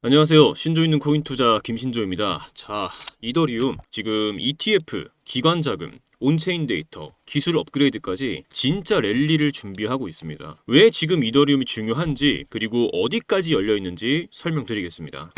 안녕하세요. 신조 있는 코인 투자 김신조입니다. 자, 이더리움 지금 ETF, 기관 자금, 온체인 데이터, 기술 업그레이드까지 진짜 랠리를 준비하고 있습니다. 왜 지금 이더리움이 중요한지 그리고 어디까지 열려 있는지 설명드리겠습니다.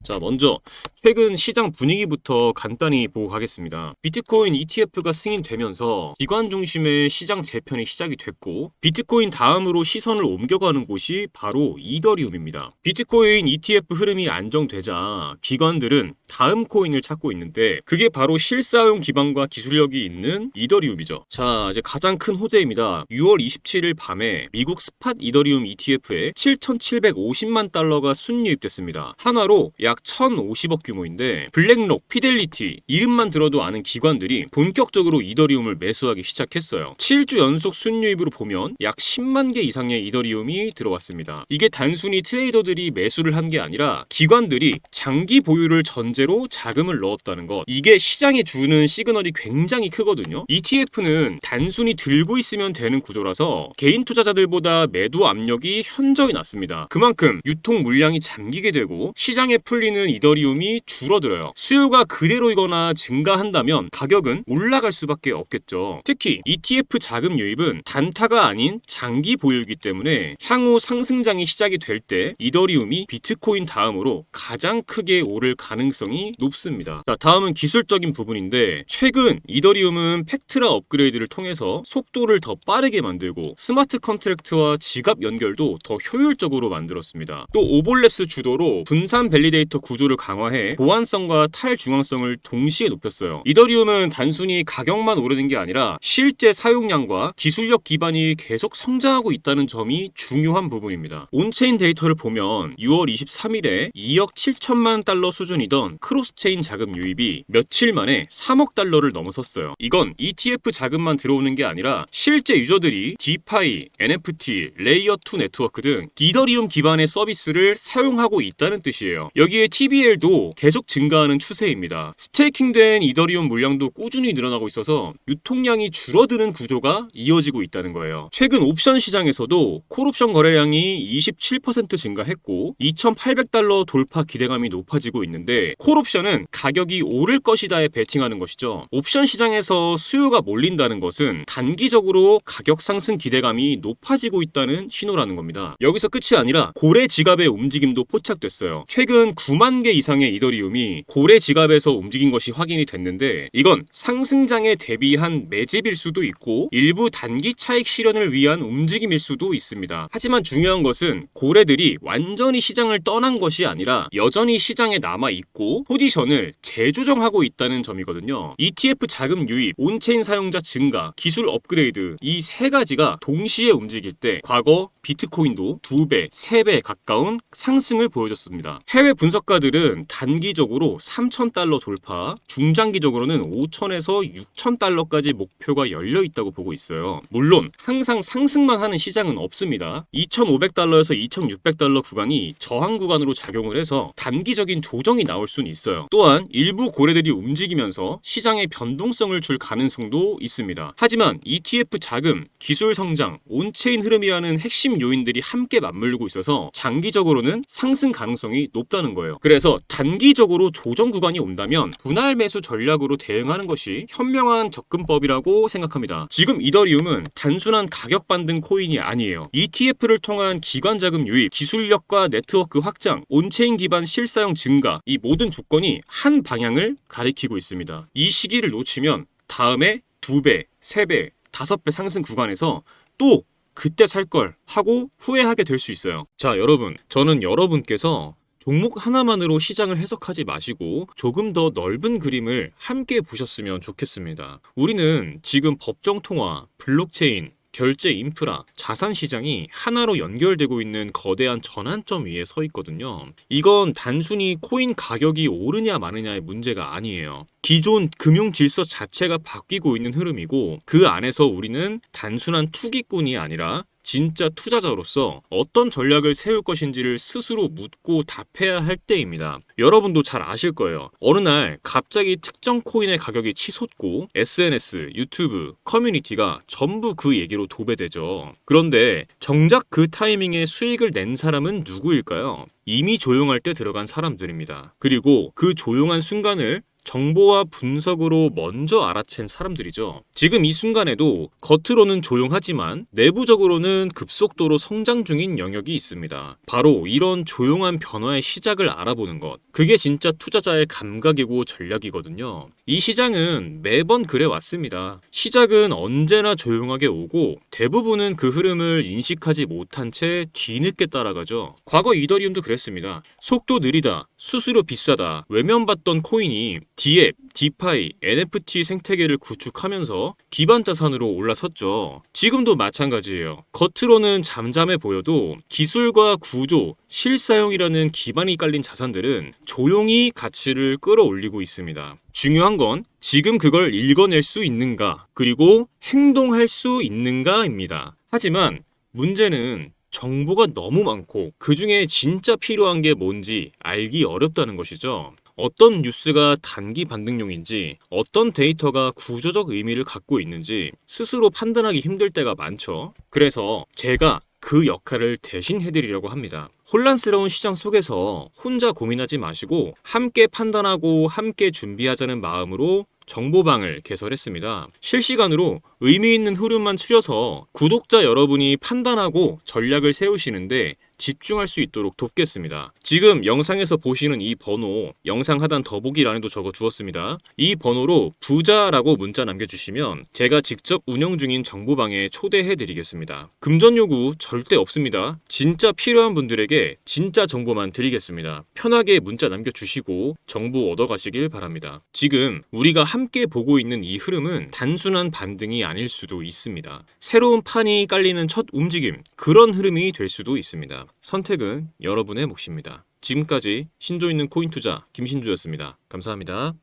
자, 먼저 최근 시장 분위기부터 간단히 보고 가겠습니다. 비트코인 ETF가 승인되면서 기관 중심의 시장 재편이 시작이 됐고, 비트코인 다음으로 시선을 옮겨가는 곳이 바로 이더리움입니다. 비트코인 ETF 흐름이 안정되자 기관들은 다음 코인을 찾고 있는데, 그게 바로 실사용 기반과 기술력이 있는 이더리움이죠. 자, 이제 가장 큰 호재입니다. 6월 27일 밤에 미국 스팟 이더리움 ETF에 7,750만 달러가 순유입됐습니다. 하나로 약 1,050억 규모인데, 블랙록, 피델리티 이름만 들어도 아는 기관들이 본격적으로 이더리움을 매수하기 시작했어요. 7주 연속 순유입으로 보면 약 10만 개 이상의 이더리움이 들어왔습니다. 이게 단순히 트레이더들이 매수를 한 게 아니라 기관들이 장기 보유를 전제로 자금을 넣었다는 것, 이게 시장에 주는 시그널이 굉장히 크거든요. ETF는 단순히 들고 있으면 되는 구조라서 개인 투자자들보다 매도 압력이 현저히 낮습니다. 그만큼 유통 물량이 잠기게 되고 시장에 풀리는 이더리움이 줄어들어요. 수요가 그대로이거나 증가한다면 가격은 올라갈 수밖에 없겠죠. 특히 ETF 자금 유입은 단타가 아닌 장기 보유이기 때문에 향후 상승장이 시작이 될 때 이더리움이 비트코인 다음으로 가장 크게 오를 가능성이 높습니다. 자, 다음은 기술적인 부분인데, 최근 이더리움은 팩트라 업그레이드를 통해서 속도를 더 빠르게 만들고 스마트 컨트랙트와 지갑 연결도 더 효율적으로 만들었습니다. 또 오볼랩스 주도로 분산 밸리데이터 구조를 강화해 보안성과 탈중앙성을 동시에 높였어요. 이더리움은 단순히 가격만 오르는 게 아니라 실제 사용량과 기술력 기반이 계속 성장하고 있다는 점이 중요한 부분입니다. 온체인 데이터를 보면 6월 23일에 2억 7천만 달러 수준이던 크로스체인 자금 유입이 며칠 만에 3억 달러를 넘어섰어요. 이건 ETF 자금만 들어오는 게 아니라 실제 유저들이 디파이, NFT, 레이어2 네트워크 등 이더리움 기반의 서비스를 사용하고 있다는 뜻이에요. 여기에 TVL도 계속 증가하는 추세입니다. 스테이킹된 이더리움 물량도 꾸준히 늘어나고 있어서 유통량이 줄어드는 구조가 이어지고 있다는 거예요. 최근 옵션 시장에서도 콜옵션 거래량이 27% 증가했고 2,800달러 돌파 기대감이 높아지고 있는데, 콜옵션은 가격이 오를 것이다에 베팅하는 것이죠. 옵션 시장에서 수요가 몰린다는 것은 단기적으로 가격 상승 기대감이 높아지고 있다는 신호라는 겁니다. 여기서 끝이 아니라 고래 지갑의 움직임도 포착됐어요. 최근 9만 개 이상의 이더리움이 고래 지갑에서 움직인 것이 확인이 됐는데, 이건 상승장에 대비한 매집일 수도 있고 일부 단기 차익 실현을 위한 움직임일 수도 있습니다. 하지만 중요한 것은 고래들이 완전히 시장을 떠난 것이 아니라 여전히 시장에 남아있고 포지션을 재조정하고 있다는 점이거든요. ETF 자금 유입, 온체인 사용자 증가, 기술 업그레이드, 이 세 가지가 동시에 움직일 때 과거 비트코인도 2배, 3배 가까운 상승을 보여줬습니다. 해외 분석가들은 단기적으로 3,000달러 돌파, 중장기적으로는 5,000에서 6,000달러까지 목표가 열려 있다고 보고 있어요. 물론 항상 상승만 하는 시장은 없습니다. 2,500달러에서 2,600달러 구간이 저항 구간으로 작용을 해서 단기적인 조정이 나올 수는 있어요. 또한 일부 고래들이 움직이면서 시장에 변동성을 줄 가능성도 있습니다. 하지만 ETF 자금, 기술 성장, 온체인 흐름이라는 핵심 요인들이 함께 맞물리고 있어서 장기적으로는 상승 가능성이 높다는 거예요. 그래서 단기적으로 조정 구간이 온다면 분할 매수 전략으로 대응하는 것이 현명한 접근법이라고 생각합니다. 지금 이더리움은 단순한 가격 반등 코인이 아니에요. ETF를 통한 기관 자금 유입, 기술력과 네트워크 확장, 온체인 기반 실사용 증가, 이 모든 조건이 한 방향을 가리키고 있습니다. 이 시기를 놓치면 다음에 2배, 3배, 5배 상승 구간에서 또 그때 살 걸 하고 후회하게 될 수 있어요. 자, 여러분, 저는 여러분께서 종목 하나만으로 시장을 해석하지 마시고 조금 더 넓은 그림을 함께 보셨으면 좋겠습니다. 우리는 지금 법정 통화, 블록체인, 결제 인프라, 자산 시장이 하나로 연결되고 있는 거대한 전환점 위에 서 있거든요. 이건 단순히 코인 가격이 오르냐 마느냐의 문제가 아니에요. 기존 금융 질서 자체가 바뀌고 있는 흐름이고 그 안에서 우리는 단순한 투기꾼이 아니라 진짜 투자자로서 어떤 전략을 세울 것인지를 스스로 묻고 답해야 할 때입니다. 여러분도 잘 아실 거예요. 어느 날 갑자기 특정 코인의 가격이 치솟고 SNS, 유튜브, 커뮤니티가 전부 그 얘기로 도배되죠. 그런데 정작 그 타이밍에 수익을 낸 사람은 누구일까요? 이미 조용할 때 들어간 사람들입니다. 그리고 그 조용한 순간을 정보와 분석으로 먼저 알아챈 사람들이죠. 지금 이 순간에도 겉으로는 조용하지만 내부적으로는 급속도로 성장 중인 영역이 있습니다. 바로 이런 조용한 변화의 시작을 알아보는 것. 그게 진짜 투자자의 감각이고 전략이거든요. 이 시장은 매번 그래 왔습니다. 시작은 언제나 조용하게 오고 대부분은 그 흐름을 인식하지 못한 채 뒤늦게 따라가죠. 과거 이더리움도 그랬습니다. 속도 느리다, 수수료 비싸다, 외면받던 코인이 디앱, 디파이, NFT 생태계를 구축하면서 기반 자산으로 올라섰죠. 지금도 마찬가지예요. 겉으로는 잠잠해 보여도 기술과 구조, 실사용이라는 기반이 깔린 자산들은 조용히 가치를 끌어올리고 있습니다. 중요한 건 지금 그걸 읽어낼 수 있는가, 그리고 행동할 수 있는가입니다. 하지만 문제는 정보가 너무 많고 그 중에 진짜 필요한 게 뭔지 알기 어렵다는 것이죠. 어떤 뉴스가 단기 반등용인지, 어떤 데이터가 구조적 의미를 갖고 있는지 스스로 판단하기 힘들 때가 많죠. 그래서 제가 그 역할을 대신 해드리려고 합니다. 혼란스러운 시장 속에서 혼자 고민하지 마시고 함께 판단하고 함께 준비하자는 마음으로 정보방을 개설했습니다. 실시간으로 의미 있는 흐름만 추려서 구독자 여러분이 판단하고 전략을 세우시는데 집중할 수 있도록 돕겠습니다. 지금 영상에서 보시는 이 번호, 영상 하단 더보기란에도 적어 두었습니다. 이 번호로 부자라고 문자 남겨주시면 제가 직접 운영 중인 정보방에 초대해 드리겠습니다. 금전 요구 절대 없습니다. 진짜 필요한 분들에게 진짜 정보만 드리겠습니다. 편하게 문자 남겨주시고 정보 얻어가시길 바랍니다. 지금 우리가 함께 보고 있는 이 흐름은 단순한 반등이 아닐 수도 있습니다. 새로운 판이 깔리는 첫 움직임, 그런 흐름이 될 수도 있습니다. 선택은 여러분의 몫입니다. 지금까지 신조 있는 코인 투자 김신조였습니다. 감사합니다.